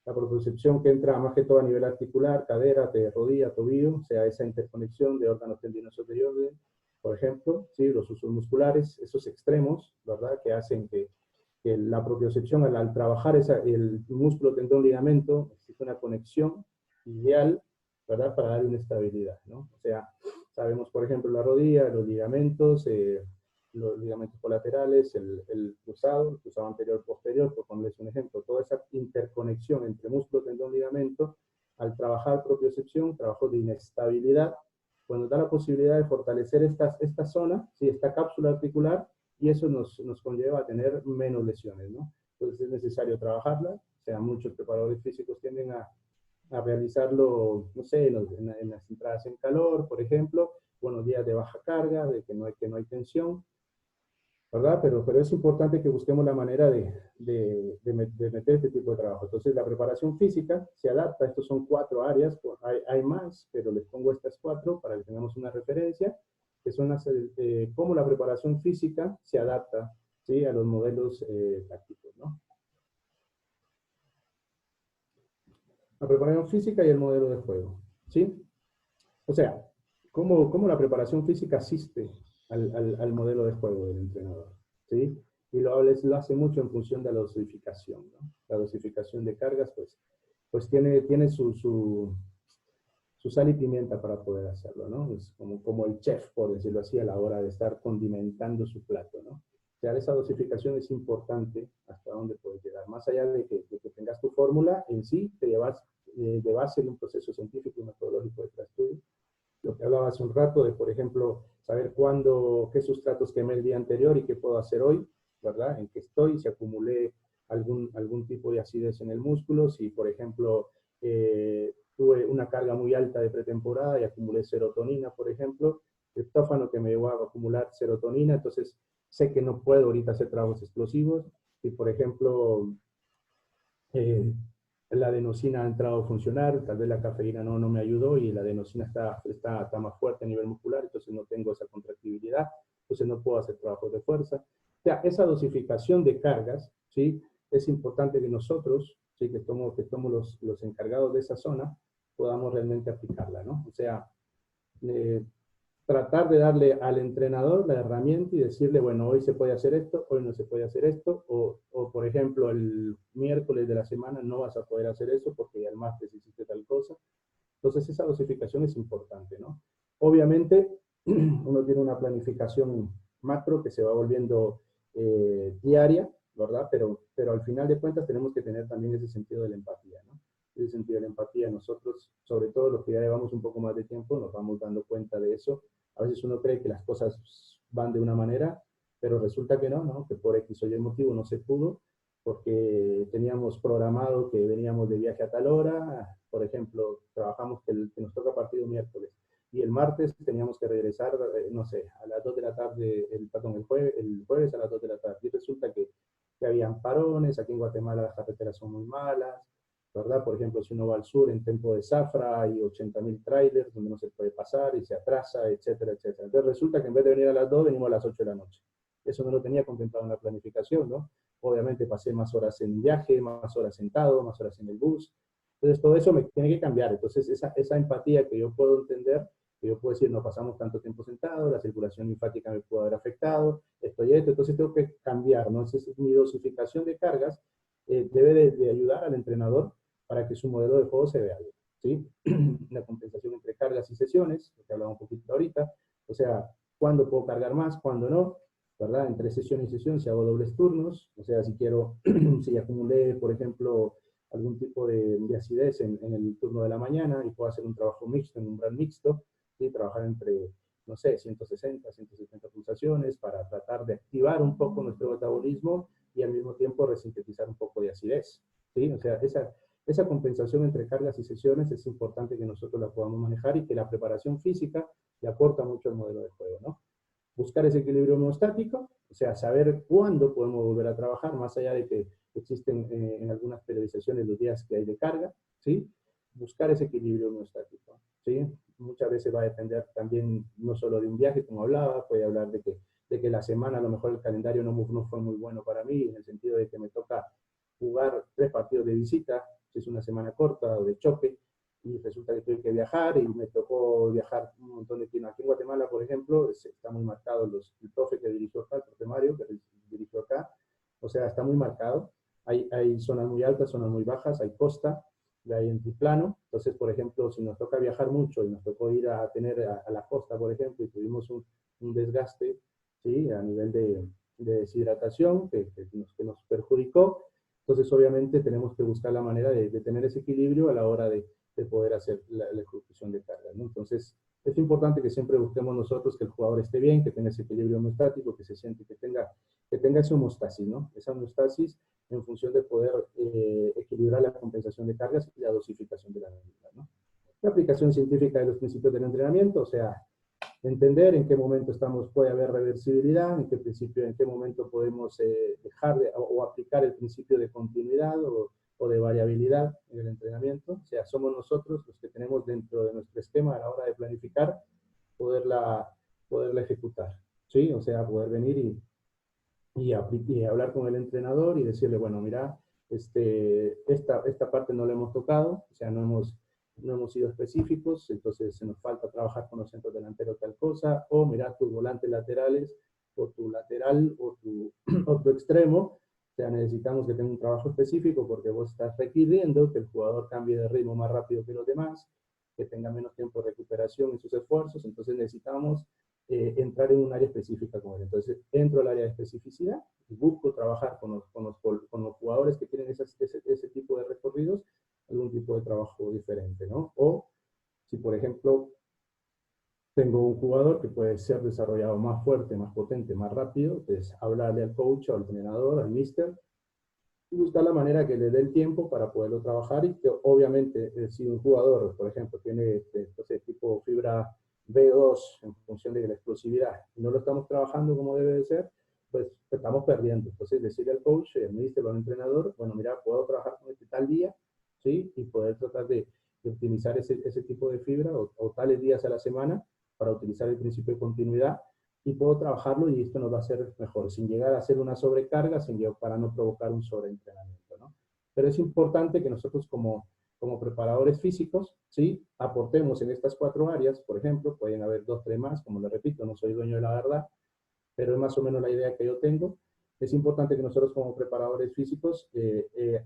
la propiocepción que entra más que todo a nivel articular, cadera, de rodilla, tobillo, o sea, esa interconexión de órganos tendinosos de orden, por ejemplo, ¿sí? Los usos musculares, esos extremos, ¿verdad? Que hacen que la propiocepción, al trabajar el músculo, tendón, ligamento, existe una conexión ideal, ¿verdad? Para darle una estabilidad, ¿no? O sea, sabemos, por ejemplo, la rodilla, los ligamentos colaterales, el cruzado anterior, posterior, por ponerles un ejemplo, toda esa interconexión entre músculo, tendón, ligamento, al trabajar propiocepción, trabajo de inestabilidad, pues nos da la posibilidad de fortalecer esta zona, ¿sí? Esta cápsula articular, y eso nos conlleva a tener menos lesiones, ¿no? Entonces es necesario trabajarla, o sea, muchos preparadores físicos tienden a realizarlo, no sé, en las entradas en calor, por ejemplo, buenos días de baja carga, de que no hay tensión, ¿verdad? Pero es importante que busquemos la manera de meter este tipo de trabajo. Entonces, la preparación física se adapta, estos son 4 áreas, hay más, pero les pongo estas 4 para que tengamos una referencia, que son cómo la preparación física se adapta, ¿sí? A los modelos tácticos, ¿no? La preparación física y el modelo de juego, ¿sí? O sea, ¿cómo la preparación física asiste al modelo de juego del entrenador? ¿Sí? Y lo hace mucho en función de la dosificación, ¿no? La dosificación de cargas, pues tiene su sal y pimienta para poder hacerlo, ¿no? Es como el chef, por decirlo así, a la hora de estar condimentando su plato, ¿no? O sea, esa dosificación es importante hasta dónde puedes llegar. Más allá de que tengas tu fórmula, en sí te llevas de base de un proceso científico y metodológico de estudio. Lo que hablaba hace un rato de, por ejemplo, saber qué sustratos quemé el día anterior y qué puedo hacer hoy, ¿verdad? En qué estoy, si acumulé algún tipo de acidez en el músculo, si, por ejemplo, tuve una carga muy alta de pretemporada y acumulé serotonina, por ejemplo, triptófano que me llevó a acumular serotonina, entonces sé que no puedo ahorita hacer trabajos explosivos. Si, por ejemplo, la adenosina ha entrado a funcionar, tal vez la cafeína no me ayudó y la adenosina está más fuerte a nivel muscular, entonces no tengo esa contractibilidad, entonces no puedo hacer trabajos de fuerza. O sea, esa dosificación de cargas, ¿sí? Es importante que nosotros, ¿sí? que somos los encargados de esa zona, podamos realmente aplicarla, ¿no? O sea, tratar de darle al entrenador la herramienta y decirle, bueno, hoy se puede hacer esto, hoy no se puede hacer esto, o por ejemplo, el miércoles de la semana no vas a poder hacer eso porque el martes hiciste tal cosa. Entonces, esa dosificación es importante, ¿no? Obviamente, uno tiene una planificación macro que se va volviendo diaria, ¿verdad? Pero al final de cuentas tenemos que tener también ese sentido de la empatía, ¿no? Ese sentido de la empatía, nosotros, sobre todo los que ya llevamos un poco más de tiempo, nos vamos dando cuenta de eso. A veces uno cree que las cosas van de una manera, pero resulta que no, ¿no? Que por X o Y motivo no se pudo, porque teníamos programado que veníamos de viaje a tal hora, por ejemplo, trabajamos que nos toca partido miércoles, y el martes teníamos que regresar, no sé, a las 2 de la tarde, el jueves a las 2 de la tarde, y resulta que habían parones, aquí en Guatemala las carreteras son muy malas, ¿verdad? Por ejemplo, si uno va al sur en tiempo de zafra, hay 80.000 trailers donde no se puede pasar y se atrasa, etcétera, etcétera. Entonces resulta que en vez de venir a las 2, venimos a las 8 de la noche. Eso no lo tenía contemplado en la planificación, ¿no? Obviamente pasé más horas en viaje, más horas sentado, más horas en el bus. Entonces todo eso me tiene que cambiar. Entonces esa empatía que yo puedo entender, que yo puedo decir, no pasamos tanto tiempo sentado, la circulación linfática me pudo haber afectado, esto y esto, entonces tengo que cambiar, ¿no? Entonces mi dosificación de cargas debe de ayudar al entrenador para que su modelo de juego se vea bien, ¿sí? La compensación entre cargas y sesiones, lo que hablaba un poquito ahorita, o sea, cuándo puedo cargar más, cuándo no, ¿verdad? Entre sesión y sesión, si hago dobles turnos, o sea, si quiero, si acumulé, por ejemplo, algún tipo de acidez en el turno de la mañana y puedo hacer un trabajo mixto, en un umbral mixto, ¿sí? Trabajar entre, no sé, 160, 170 pulsaciones para tratar de activar un poco nuestro metabolismo y al mismo tiempo resintetizar un poco de acidez, ¿sí? O sea, esa compensación entre cargas y sesiones es importante que nosotros la podamos manejar y que la preparación física le aporta mucho al modelo de juego, ¿no? Buscar ese equilibrio homeostático, o sea, saber cuándo podemos volver a trabajar, más allá de que existen en algunas periodizaciones los días que hay de carga, ¿sí? Buscar ese equilibrio homeostático, ¿sí? Muchas veces va a depender también no solo de un viaje, como hablaba, puede hablar de que la semana a lo mejor el calendario no fue muy bueno para mí, en el sentido de que me toca jugar 3 partidos de visita, si es una semana corta o de choque, y resulta que tuve que viajar y me tocó viajar un montón de tiempo. Aquí en Guatemala, por ejemplo, está muy marcado el profe que dirigió acá, el profe Mario, que dirigió acá, o sea, está muy marcado. Hay zonas muy altas, zonas muy bajas, hay costa, hay altiplano. Entonces, por ejemplo, si nos toca viajar mucho y nos tocó ir a tener a la costa, por ejemplo, y tuvimos un desgaste, ¿sí? A nivel de deshidratación que nos perjudicó, entonces obviamente tenemos que buscar la manera de tener ese equilibrio a la hora de poder hacer la ejecución de cargas, ¿no? Entonces, es importante que siempre busquemos nosotros que el jugador esté bien, que tenga ese equilibrio homeostático, que se siente, que tenga esa homeostasis, ¿no? Esa homeostasis en función de poder equilibrar la compensación de cargas y la dosificación de la misma, ¿no? La aplicación científica de los principios del entrenamiento, o sea, entender en qué momento puede haber reversibilidad, en qué momento podemos dejar o aplicar el principio de continuidad o de variabilidad en el entrenamiento. O sea, somos nosotros los que tenemos dentro de nuestro esquema a la hora de planificar, poderla ejecutar, ¿sí? O sea, poder venir y hablar con el entrenador y decirle, bueno, mira, esta parte no la hemos tocado, o sea, no hemos sido específicos, entonces se nos falta trabajar con los centros delanteros tal cosa, o mira, tus volantes laterales, o tu lateral, o tu extremo, o sea, necesitamos que tenga un trabajo específico porque vos estás requiriendo que el jugador cambie de ritmo más rápido que los demás, que tenga menos tiempo de recuperación en sus esfuerzos, entonces necesitamos entrar en un área específica con él. Entonces, entro al área de especificidad y busco trabajar con los jugadores que tienen ese tipo de recorridos, algún tipo de trabajo diferente, ¿no? O si, por ejemplo, tengo un jugador que puede ser desarrollado más fuerte, más potente, más rápido, pues hablarle al coach, al entrenador, al mister, y buscar la manera que le dé el tiempo para poderlo trabajar y que obviamente si un jugador, por ejemplo, tiene entonces, tipo fibra B2 en función de la explosividad y no lo estamos trabajando como debe de ser, pues estamos perdiendo. Entonces decirle al coach, al mister o al entrenador, bueno, mira, puedo trabajar con este tal día, ¿sí? Y poder tratar de optimizar ese tipo de fibra o tales días a la semana para utilizar el principio de continuidad y puedo trabajarlo y esto nos va a hacer mejor, sin llegar a hacer una sobrecarga, para no provocar un sobreentrenamiento, ¿no? Pero es importante que nosotros como como preparadores físicos, ¿sí? Aportemos en estas 4 áreas, por ejemplo, pueden haber 2, 3 más, como les repito, no soy dueño de la verdad, pero es más o menos la idea que yo tengo. Es importante que nosotros como preparadores físicos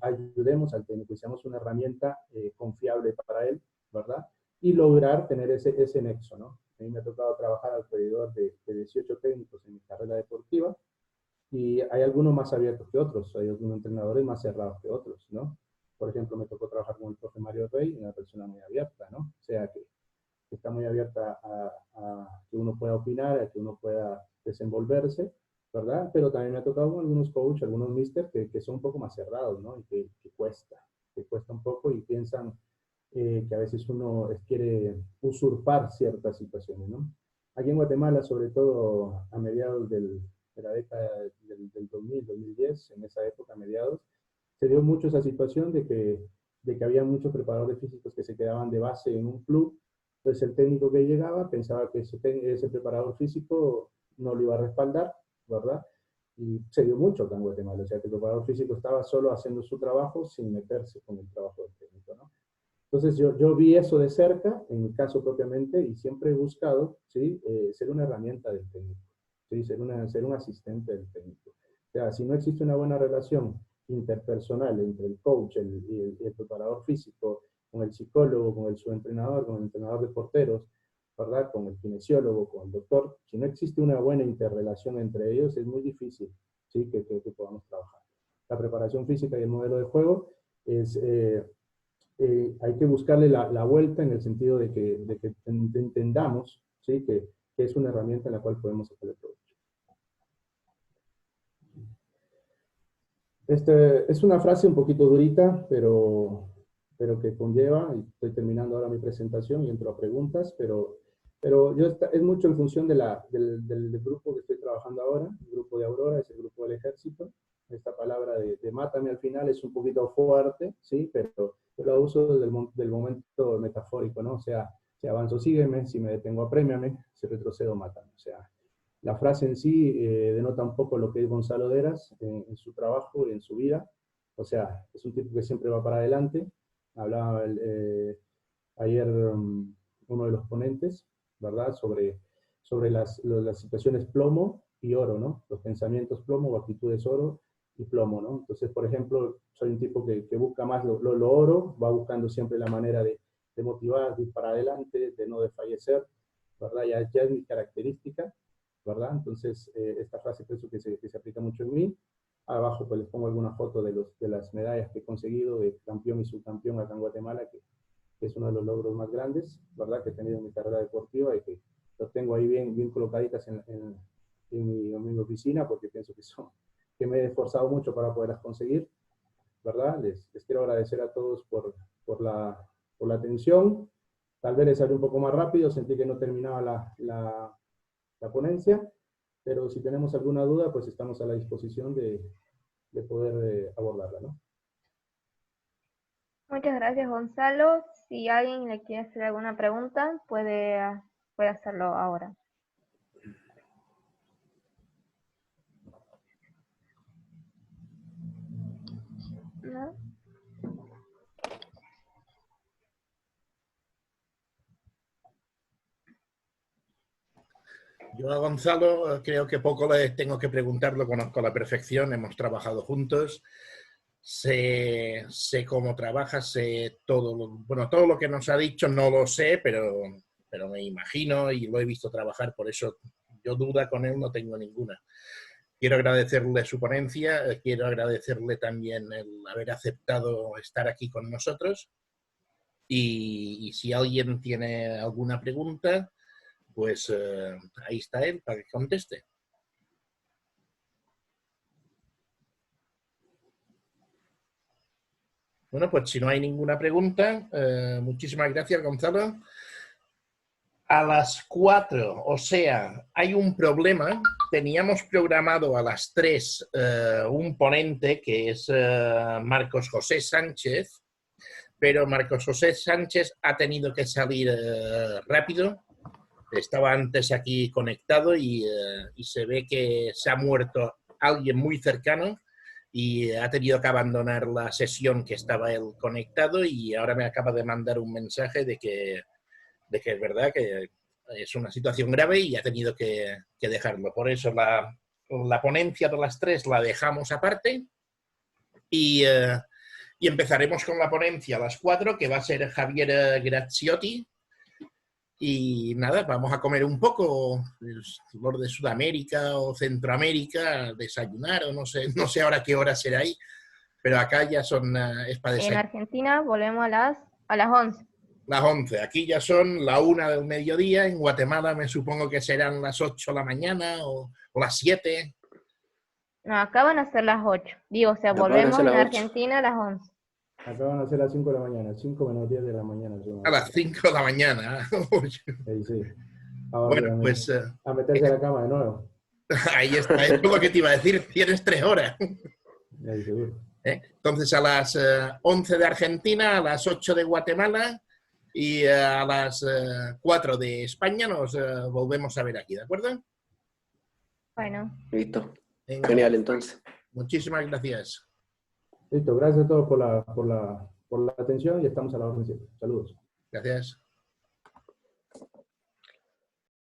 ayudemos al técnico y seamos una herramienta confiable para él, ¿verdad? Y lograr tener ese nexo, ¿no? A mí me ha tocado trabajar alrededor de 18 técnicos en mi carrera deportiva, y hay algunos más abiertos que otros, hay algunos entrenadores más cerrados que otros, ¿no? Por ejemplo, me tocó trabajar con el profe Mario Rey, una persona muy abierta, ¿no? O sea, que está muy abierta a que uno pueda opinar, a que uno pueda desenvolverse, ¿verdad? Pero también me ha tocado con algunos coaches, algunos mister que son un poco más cerrados, ¿no? Y que cuesta un poco y piensan que a veces uno quiere usurpar ciertas situaciones, ¿no? Aquí en Guatemala, sobre todo a mediados de la década del 2000, 2010, en esa época, a mediados, se dio mucho esa situación de que había muchos preparadores físicos que se quedaban de base en un club. Entonces el técnico que llegaba pensaba que ese preparador físico no lo iba a respaldar, ¿verdad? Y se dio mucho acá en Guatemala, o sea que el preparador físico estaba solo haciendo su trabajo sin meterse con el trabajo del técnico, ¿no? Entonces yo vi eso de cerca, en mi caso propiamente, y siempre he buscado, ¿sí? Ser una herramienta del técnico, ¿sí? Ser un asistente del técnico. O sea, si no existe una buena relación interpersonal entre el coach y el preparador físico, con el psicólogo, con el subentrenador, con el entrenador de porteros, ¿verdad? Con el kinesiólogo, con el doctor, si no existe una buena interrelación entre ellos, es muy difícil, ¿sí? que podamos trabajar. La preparación física y el modelo de juego es... hay que buscarle la vuelta en el sentido de que entendamos, ¿sí? que es una herramienta en la cual podemos sacarle provecho. Es una frase un poquito durita, pero que conlleva, y estoy terminando ahora mi presentación y entro a preguntas, pero es mucho en función del grupo que estoy trabajando ahora, el grupo de Aurora, es el grupo del ejército. Esta palabra de mátame al final es un poquito fuerte, ¿sí? Pero yo la uso desde del momento metafórico, ¿no? O sea, si avanzo, sígueme, si me detengo, aprémiame, si retrocedo, mátame. O sea, la frase en sí denota un poco lo que es Gonzalo Deras en su trabajo y en su vida. O sea, es un tipo que siempre va para adelante. Hablaba ayer uno de los ponentes, ¿verdad? Sobre las situaciones plomo y oro, ¿no? Los pensamientos plomo o actitudes oro y plomo, ¿no? Entonces, por ejemplo, soy un tipo que busca más lo oro, va buscando siempre la manera de motivar, de ir para adelante, de no desfallecer, ¿verdad? Ya es mi característica, ¿verdad? Entonces, esta frase pienso que se aplica mucho en mí. Abajo pues les pongo alguna foto de las medallas que he conseguido de campeón y subcampeón acá en Guatemala, que es uno de los logros más grandes, ¿verdad? Que he tenido en mi carrera deportiva y que los tengo ahí bien colocaditas en mi oficina, porque pienso que me he esforzado mucho para poderlas conseguir, ¿verdad? Les quiero agradecer a todos por la atención. Tal vez les salió un poco más rápido, sentí que no terminaba la ponencia, pero si tenemos alguna duda, pues estamos a la disposición de poder abordarla, ¿no? Muchas gracias, Gonzalo. Si alguien le quiere hacer alguna pregunta, puede hacerlo ahora. ¿No? Yo a Gonzalo creo que poco le tengo que preguntar, lo conozco a la perfección, hemos trabajado juntos, sé cómo trabaja, sé todo lo que nos ha dicho no lo sé, pero me imagino y lo he visto trabajar, por eso yo duda con él no tengo ninguna. Quiero agradecerle su ponencia, quiero agradecerle también el haber aceptado estar aquí con nosotros y si alguien tiene alguna pregunta, pues ahí está él para que conteste. Bueno, pues si no hay ninguna pregunta, muchísimas gracias, Gonzalo. A las 4, o sea, hay un problema. Teníamos programado a las 3 un ponente que es Marcos José Sánchez, pero Marcos José Sánchez ha tenido que salir rápido. Estaba antes aquí conectado y se ve que se ha muerto alguien muy cercano y ha tenido que abandonar la sesión que estaba él conectado y ahora me acaba de mandar un mensaje de que es verdad que es una situación grave y ha tenido que dejarlo. Por eso la ponencia de las 3 la dejamos aparte y empezaremos con la ponencia a las 4, que va a ser Javier Graziotti. Y nada, vamos a comer un poco, los de Sudamérica o Centroamérica, desayunar o no sé ahora qué hora será ahí, pero acá ya son, es para En desayunar. Argentina volvemos a las 11. Las 11, aquí ya son la 1 del mediodía, en Guatemala me supongo que serán las 8 de la mañana o las 7. No, acá van a ser las 8. Digo, o sea, Acá van a volvemos ser en las 8. Argentina a las 11. Acá van a ser las 5 de la mañana, 5 menos 10 de la mañana. A las 5 de la mañana. Sí. Ahora Bueno, pues a meterse a la cama de nuevo. ahí está, es lo que te iba a decir, tienes 3 horas. Ahí, seguro. Entonces a las 11 de Argentina, a las 8 de Guatemala y a las 4 de España nos volvemos a ver aquí, ¿de acuerdo? Bueno. Listo. Venga, Genial, entonces. muchísimas gracias. Listo, gracias a todos por la atención y estamos a la orden siempre. Saludos. Gracias.